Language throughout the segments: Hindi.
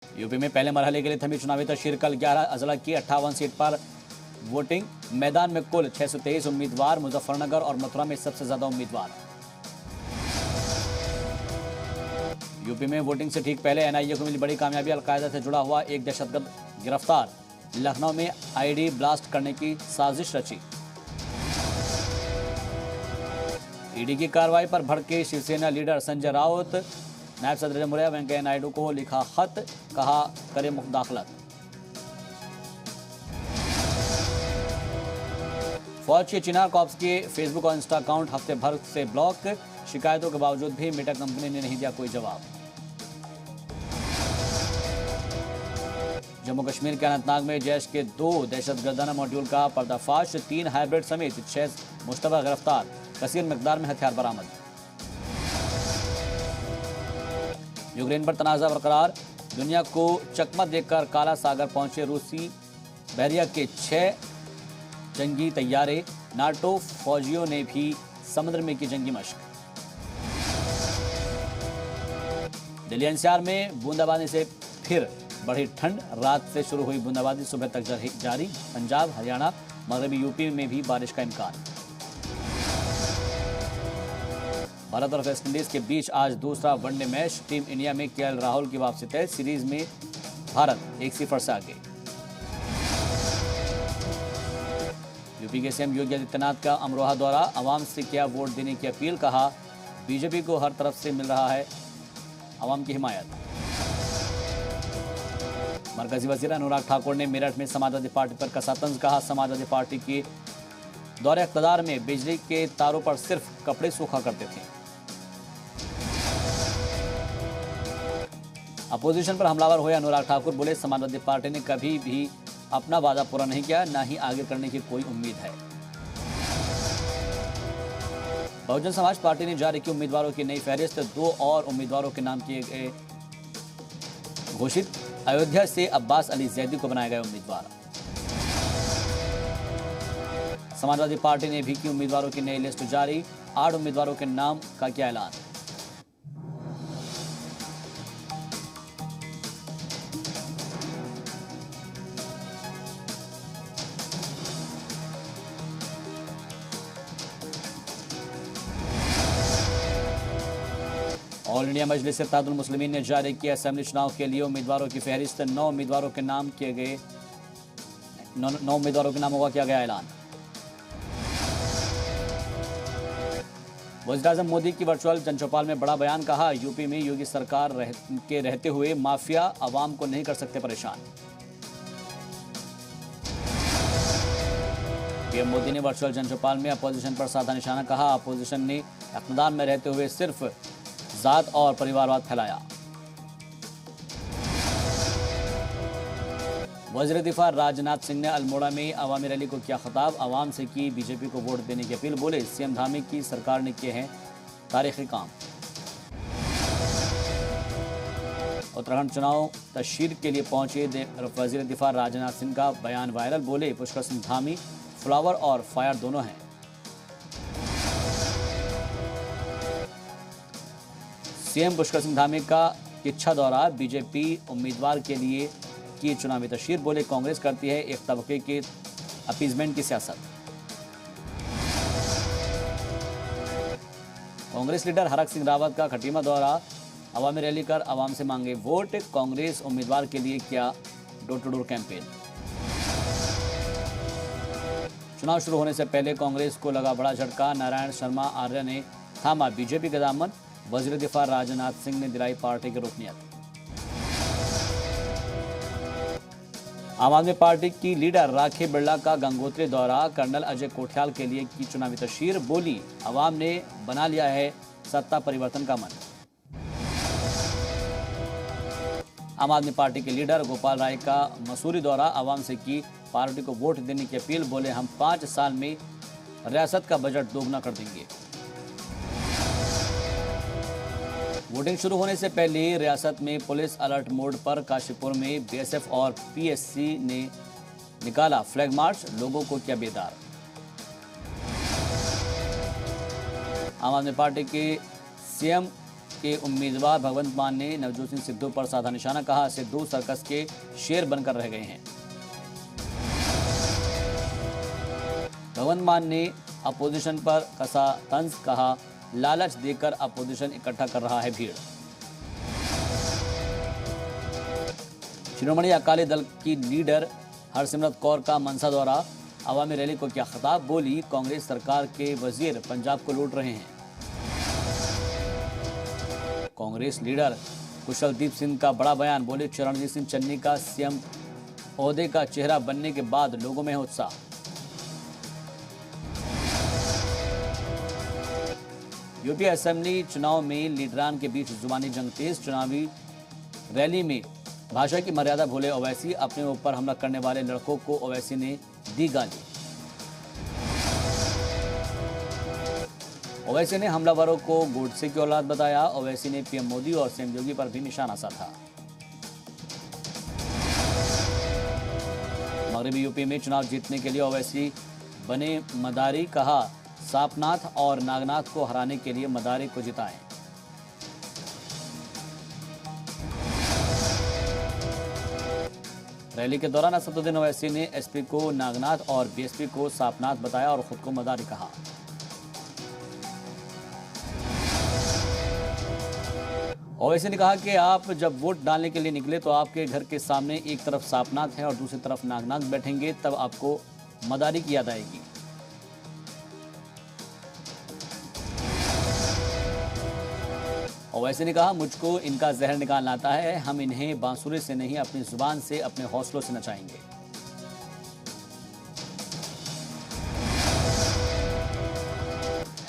यूपी में पहले मरहले के लिए थमी चुनावी तशहीर। कल 11 अजला की 58 सीट पर वोटिंग। मैदान में कुल 623 उम्मीदवार। मुजफ्फरनगर और मथुरा में सबसे ज्यादा उम्मीदवार। यूपी में वोटिंग से ठीक पहले एनआईए को मिली बड़ी कामयाबी। अलकायदा से जुड़ा हुआ एक दहशतगर्द गिरफ्तार। लखनऊ में आईडी ब्लास्ट करने की साजिश रची। ईडी की कार्रवाई पर भड़के शिवसेना लीडर संजय राउत। नायब सदर जमहूरिया वेंकैया नायडू को लिखा खत, कहा करे मुदाखलत। फौज के चिनार कॉर्प्स के फेसबुक और इंस्टा अकाउंट हफ्ते भर से ब्लॉक। शिकायतों के बावजूद भी मेटा कंपनी ने नहीं दिया कोई जवाब। जम्मू कश्मीर के अनंतनाग में जैश के 2 दहशतगर्दाना मॉड्यूल का पर्दाफाश। 3 हाइब्रिड समेत 6 मुश्तबा गिरफ्तार। कसीर मिकदार में हथियार बरामद। यूक्रेन पर तनाज़ा बरकरार। दुनिया को चकमा देकर काला सागर पहुंचे रूसी बहरिया के 6 जंगी तैयारे। नाटो फौजियों ने भी समुद्र में की जंगी मशक। दिल्ली एनसीआर में बूंदाबांदी से फिर बढ़ी ठंड। रात से शुरू हुई बूंदाबांदी सुबह तक जारी। पंजाब, हरियाणा, मगरबी यूपी में भी बारिश का इम्कान। भारत और वेस्टइंडीज के बीच आज दूसरा वनडे मैच। टीम इंडिया में केएल राहुल की वापसी तय। सीरीज में भारत 1-0 से आगे। यूपी के सीएम योगी आदित्यनाथ का अमरोहा दौरा। आवाम से किया वोट देने की अपील। कहा बीजेपी को हर तरफ से मिल रहा है आवाम की हिमायत। मरकजी वजीर अनुराग ठाकुर ने मेरठ में समाजवादी पार्टी पर कसा तंज। कहा समाजवादी पार्टी के दौरे इक़्तिदार में बिजली के तारों पर सिर्फ कपड़े सूखा करते थे। अपोजिशन पर हमलावर हुए अनुराग ठाकुर। बोले समाजवादी पार्टी ने कभी भी अपना वादा पूरा नहीं किया, ना ही आगे करने की कोई उम्मीद है। बहुजन समाज पार्टी ने जारी की उम्मीदवारों की नई फहरिस्त। 2 और उम्मीदवारों के नाम किए गए घोषित। अयोध्या से अब्बास अली जैदी को बनाया गया उम्मीदवार। समाजवादी पार्टी ने भी की उम्मीदवारों की नई लिस्ट जारी। 8 उम्मीदवारों के नाम का किया ऐलान। ऑल इंडिया मजलिस इत्तेहादुल मुस्लिमीन ने जारी किया असेंबली चुनाव के लिए उम्मीदवारों की फहरिस्त। 9 उम्मीदवारों के नाम किए गए 9 उम्मीदवारों के नामों का किया गया ऐलान। वज़ीर-ए-आज़म मोदी की वर्चुअल जनचौपाल में बड़ा बयान। कहा यूपी में योगी सरकार के रहते हुए माफिया आवाम को नहीं कर सकते परेशान। पीएम मोदी ने वर्चुअल जनचौपाल में अपोजिशन पर साधा निशाना। कहा अपोजिशन ने इक़्तिदार में रहते हुए सिर्फ जात और परिवारवाद फैलाया। वज़ीर दिफा राजनाथ सिंह ने अल्मोड़ा में अवामी रैली को किया खिताब। आवाम से की बीजेपी को वोट देने की अपील। बोले सीएम धामी की सरकार ने किए हैं तारीखी काम। उत्तराखंड चुनाव तशहीर के लिए पहुंचे वज़ीर दिफा राजनाथ सिंह का बयान वायरल। बोले पुष्कर सिंह धामी फ्लावर और फायर दोनों हैं। सीएम पुष्कर सिंह धामी का इच्छा दौरा। बीजेपी उम्मीदवार के लिए की चुनावी तशहीर। बोले कांग्रेस करती है एक तबके के अपीजमेंट की सियासत। कांग्रेस लीडर हरक सिंह रावत का खटीमा दौरा। अवामी रैली कर आवाम से मांगे वोट। कांग्रेस उम्मीदवार के लिए किया डोर टू डोर कैंपेन। चुनाव शुरू होने से पहले कांग्रेस को लगा बड़ा झटका। नारायण शर्मा आर्य ने थामा बीजेपी का दामन। वज़ीर दिफा राजनाथ सिंह ने दिलाई पार्टी की रुकनियत। आम आदमी पार्टी की लीडर राखी बिरला का गंगोत्री दौरा। कर्नल अजय कोठियाल के लिए की चुनावी तशहीर। बोली आवाम ने बना लिया है सत्ता परिवर्तन का मन। आम आदमी पार्टी के लीडर गोपाल राय का मसूरी दौरा। आवाम से की पार्टी को वोट देने की अपील। बोले हम 5 साल में रियासत का बजट दोगुना कर देंगे। वोटिंग शुरू होने से पहले रियासत में पुलिस अलर्ट मोड पर। काशीपुर में बीएसएफ और पीएससी ने निकाला फ्लैग मार्च। लोगों को किया बेदार। आम आदमी पार्टी के सीएम के उम्मीदवार भगवंत मान ने नवजोत सिंह सिद्धू पर साधा निशाना, कहा सिद्धू सर्कस के शेर बनकर रह गए हैं। भगवंत मान ने अपोजिशन पर कसा तंज, कहा लालच देकर अपोजिशन इकट्ठा कर रहा है भीड़। शिरोमणि अकाली दल की लीडर हरसिमरत कौर का मनसा दौरा, अवामी रैली को क्या खिताब, बोली कांग्रेस सरकार के वजीर पंजाब को लूट रहे हैं। कांग्रेस लीडर कुशलदीप सिंह का बड़ा बयान, बोले चरणजीत सिंह चन्नी का सीएम ओहदे का चेहरा बनने के बाद लोगों में है उत्साह। यूपी असेंबली चुनाव में लीडरान के बीच जुबानी जंग तेज, चुनावी रैली में भाषा की मर्यादा भूले ओवैसी, अपने ऊपर हमला करने वाले लड़कों को ओवैसी ने दी गाली। ओवैसी ने हमलावरों को गोडसे की औलाद बताया, ओवैसी ने पीएम मोदी और सीएम योगी पर भी निशाना साधा। मगरबी यूपी में चुनाव जीतने के लिए ओवैसी बने मदारी, कहा सापनाथ और नागनाथ को हराने के लिए मदारी को जिताएं। रैली के दौरान असदुद्दीन ओवैसी ने एसपी को नागनाथ और बीएसपी को सापनाथ बताया और खुद को मदारी कहा। ओवैसी ने कहा कि आप जब वोट डालने के लिए निकले तो आपके घर के सामने एक तरफ सापनाथ है और दूसरी तरफ नागनाथ बैठेंगे, तब आपको मदारी की याद आएगी। ओवैसी ने कहा मुझको इनका जहर निकालना आता है, हम इन्हें बांसुरी से नहीं अपनी जुबान से, अपने हौसलों से नचाएंगे।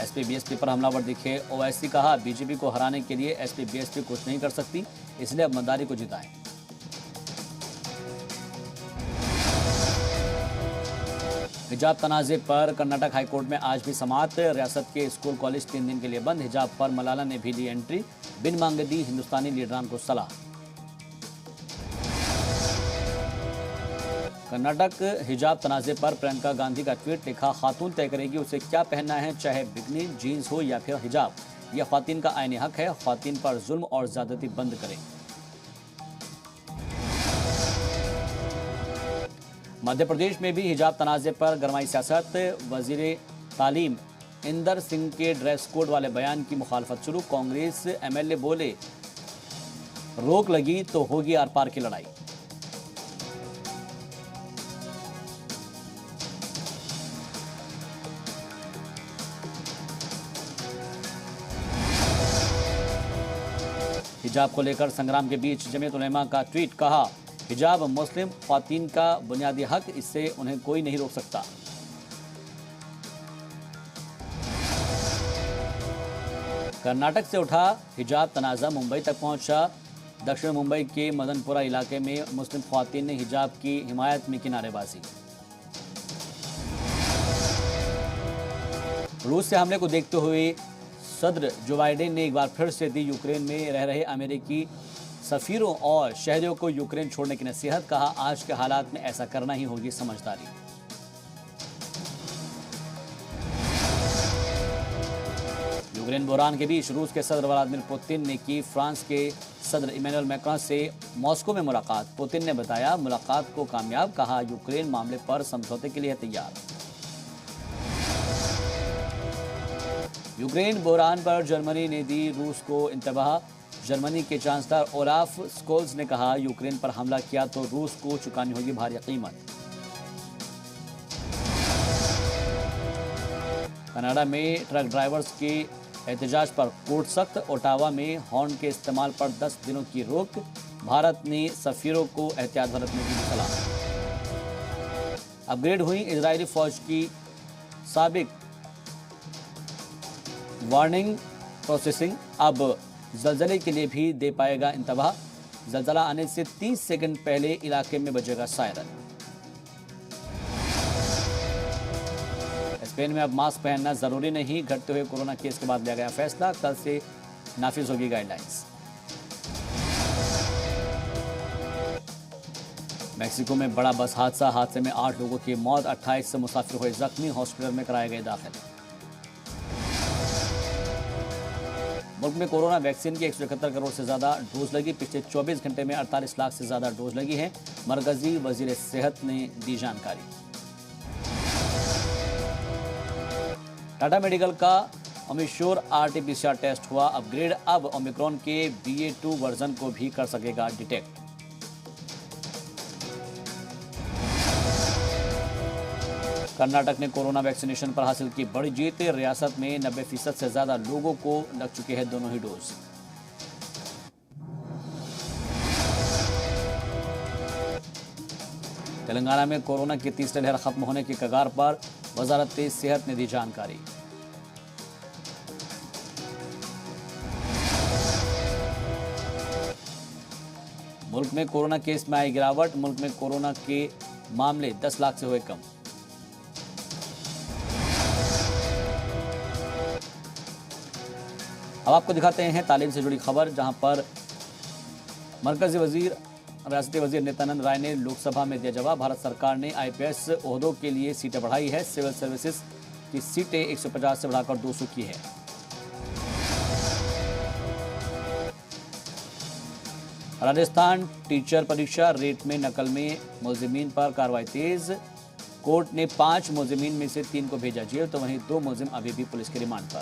एसपी बीएसपी पर हमलावर दिखे ओवैसी, कहा बीजेपी को हराने के लिए एसपी बीएसपी कुछ नहीं कर सकती, इसलिए अब मदारी को जिताएं। हिजाब तनाजे पर कर्नाटक हाईकोर्ट में आज भी समाअत, रियासत के स्कूल कॉलेज 3 दिन के लिए बंद, हिजाब पर मलाला ने भी ली एंट्री, बिन मांगे दी हिंदुस्तानी लीडरान को सलाह। कर्नाटक हिजाब तनाजे पर प्रियंका गांधी का ट्वीट, लिखा खातून तय करेगी उसे क्या पहनना है, चाहे बिकनी जीन्स हो या फिर हिजाब, यह खातून का आईनी हक है, खातून पर जुल्म और ज्यादती बंद करें। मध्य प्रदेश में भी हिजाब तनाजे पर गरमाई सियासत, वजीर तालीम इंदर सिंह के ड्रेस कोड वाले बयान की मुखालफत शुरू, कांग्रेस एमएलए बोले रोक लगी तो होगी आर पार की लड़ाई। हिजाब को लेकर संग्राम के बीच जमीयत उलेमा का ट्वीट, कहा हिजाब मुस्लिम ख्वातीन का बुनियादी हक, इससे उन्हें कोई नहीं रोक सकता। कर्नाटक से उठा हिजाब तनाजा मुंबई तक पहुंचा, दक्षिण मुंबई के मदनपुरा इलाके में मुस्लिम ख्वातीन ने हिजाब की हिमायत में की नारेबाजी। रूस से हमले को देखते हुए सदर जो बाइडेन ने एक बार फिर से दी यूक्रेन में रह रहे अमेरिकी सफीरों और शहरियों को यूक्रेन छोड़ने की नसीहत, कहा आज के हालात में ऐसा करना ही होगी समझदारी। यूक्रेन बहरान के बीच रूस के सदर व्लादिमीर पुतिन ने की फ्रांस के सदर इमैनुअल मैक्रों से मॉस्को में मुलाकात, पुतिन ने बताया मुलाकात को कामयाब, कहा यूक्रेन मामले पर समझौते के लिए तैयार। यूक्रेन बहरान पर जर्मनी ने दी रूस को इंतबाह, जर्मनी के चांसलर ओलाफ स्कोल्स ने कहा यूक्रेन पर हमला किया तो रूस को चुकानी होगी भारी कीमत। कनाडा में ट्रक ड्राइवर्स के एहतजाज पर कोर्ट सख्त, ओटावा में हॉर्न के इस्तेमाल पर 10 दिनों की रोक, भारत ने सफीरों को एहतियात बरतने की सलाह। अपग्रेड हुई इजरायली फौज की साबिक वार्निंग प्रोसेसिंग, अब जलजले के लिए भी दे पाएगा इंतबाह, जलजला आने से 30 सेकंड पहले इलाके में बजेगा सायरन। स्पेन में अब मास्क पहनना जरूरी नहीं, घटते हुए कोरोना केस के बाद लिया गया फैसला, कल से नाफिज होगी गाइडलाइंस। मैक्सिको में बड़ा बस हादसा, हादसे में 8 लोगों की मौत, 28 मुसाफिर हुए जख्मी, हॉस्पिटल में कराए गए दाखिल। मुल्क में कोरोना वैक्सीन की 171 करोड़ से ज़्यादा डोज लगी। पिछले 24 घंटे में 48 लाख से ज़्यादा डोज लगी है। मरकजी वजीर सेहत ने दी जानकारी। टाटा मेडिकल का अमिश्योर RT-PCR टेस्ट हुआ अपग्रेड। अब ओमिक्रॉन के BA.2 वर्जन को भी कर सकेगा डिटेक्ट। कर्नाटक ने कोरोना वैक्सीनेशन पर हासिल की बड़ी जीत। रियासत में 90% से ज्यादा लोगों को लग चुके हैं दोनों ही डोज। तेलंगाना में कोरोना की तीसरी लहर खत्म होने की कगार पर। वजारत सेहत ने दी जानकारी। मुल्क में कोरोना केस में आई गिरावट। मुल्क में कोरोना के मामले 10 लाख से हुए कम। अब आपको दिखाते हैं तालीम से जुड़ी खबर, जहां पर मरकजी वजीर रियासती वजीर नित्यानंद राय ने लोकसभा में दिया जवाब। भारत सरकार ने IPS ओहदों के लिए सीटें बढ़ाई है। सिविल सर्विसेज की सीटें 150 से बढ़ाकर 200 की है। राजस्थान टीचर परीक्षा रेट में नकल में मुलजिमीन पर कार्रवाई तेज। कोर्ट ने 5 मुलजिमीन में से 3 को भेजा जेल, तो वहीं 2 मुलजिम अभी भी पुलिस के रिमांड पर।